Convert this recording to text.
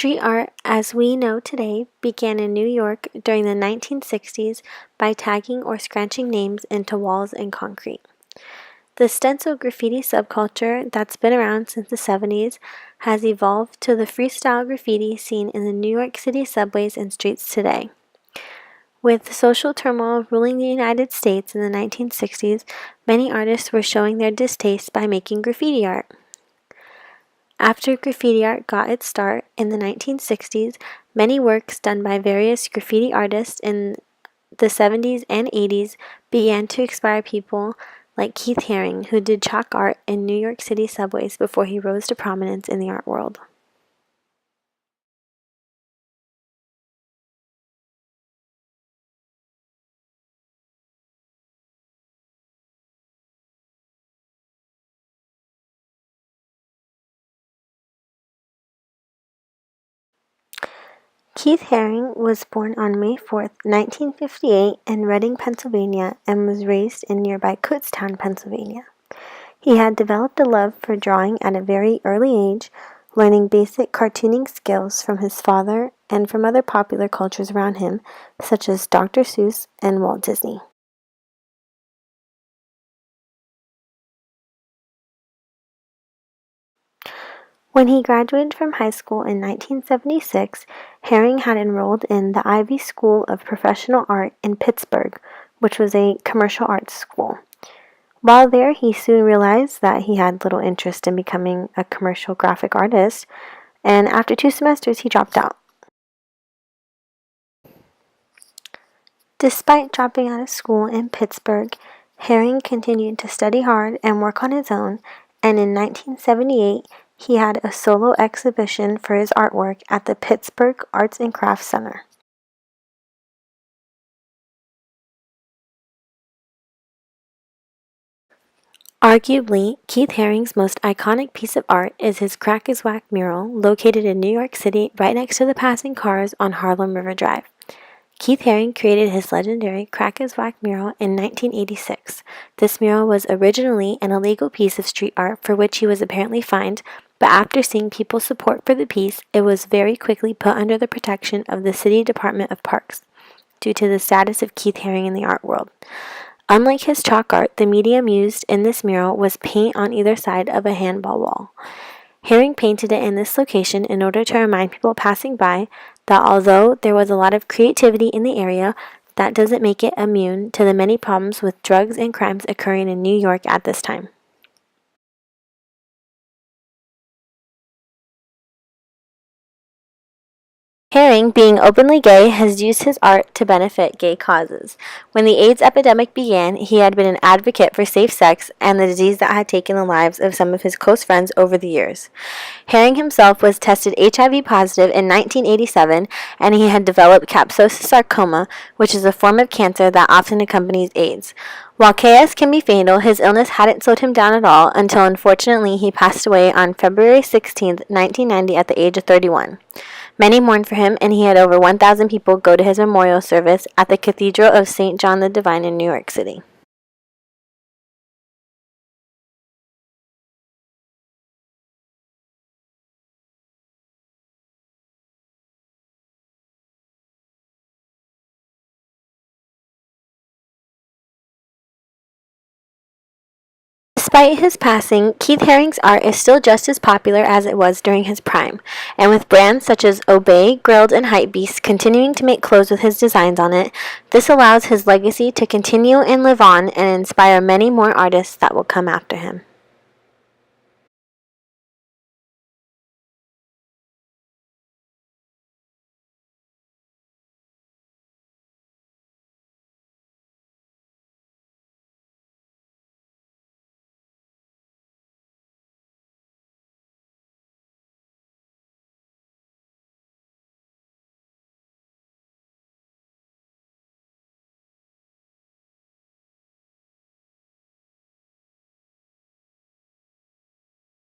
Street art, as we know today, began in New York during the 1960s by tagging or scratching names into walls and concrete. The stencil graffiti subculture that's been around since the 70s has evolved to the freestyle graffiti seen in the New York City subways and streets today. With social turmoil ruling the United States in the 1960s, many artists were showing their distaste by making graffiti art. After graffiti art got its start in the 1960s, many works done by various graffiti artists in the 70s and 80s began to inspire people like Keith Haring, who did chalk art in New York City subways before he rose to prominence in the art world. Keith Haring was born on May 4, 1958 in Reading, Pennsylvania, and was raised in nearby Kutztown, Pennsylvania. He had developed a love for drawing at a very early age, learning basic cartooning skills from his father and from other popular cultures around him, such as Dr. Seuss and Walt Disney. When he graduated from high school in 1976, Haring had enrolled in the Ivy School of Professional Art in Pittsburgh, which was a commercial arts school. While there, he soon realized that he had little interest in becoming a commercial graphic artist, and after 2 semesters, he dropped out. Despite dropping out of school in Pittsburgh, Haring continued to study hard and work on his own, and in 1978, he had a solo exhibition for his artwork at the Pittsburgh Arts and Crafts Center. Arguably, Keith Haring's most iconic piece of art is his Crack is Whack mural located in New York City right next to the passing cars on Harlem River Drive. Keith Haring created his legendary Crack is Whack mural in 1986. This mural was originally an illegal piece of street art for which he was apparently fined, but after seeing people's support for the piece, it was very quickly put under the protection of the City Department of Parks, due to the status of Keith Haring in the art world. Unlike his chalk art, the medium used in this mural was paint on either side of a handball wall. Haring painted it in this location in order to remind people passing by that although there was a lot of creativity in the area, that doesn't make it immune to the many problems with drugs and crimes occurring in New York at this time. Haring, being openly gay, has used his art to benefit gay causes. When the AIDS epidemic began, he had been an advocate for safe sex and the disease that had taken the lives of some of his close friends over the years. Haring himself was tested HIV positive in 1987, and he had developed capsulosis sarcoma, which is a form of cancer that often accompanies AIDS. While KS can be fatal, his illness hadn't slowed him down at all until unfortunately he passed away on February 16, 1990 at the age of 31. Many mourned for him, and he had over 1,000 people go to his memorial service at the Cathedral of St. John the Divine in New York City. Despite his passing, Keith Haring's art is still just as popular as it was during his prime, and with brands such as Obey, Grilled, and Hypebeast continuing to make clothes with his designs on it, this allows his legacy to continue and live on and inspire many more artists that will come after him.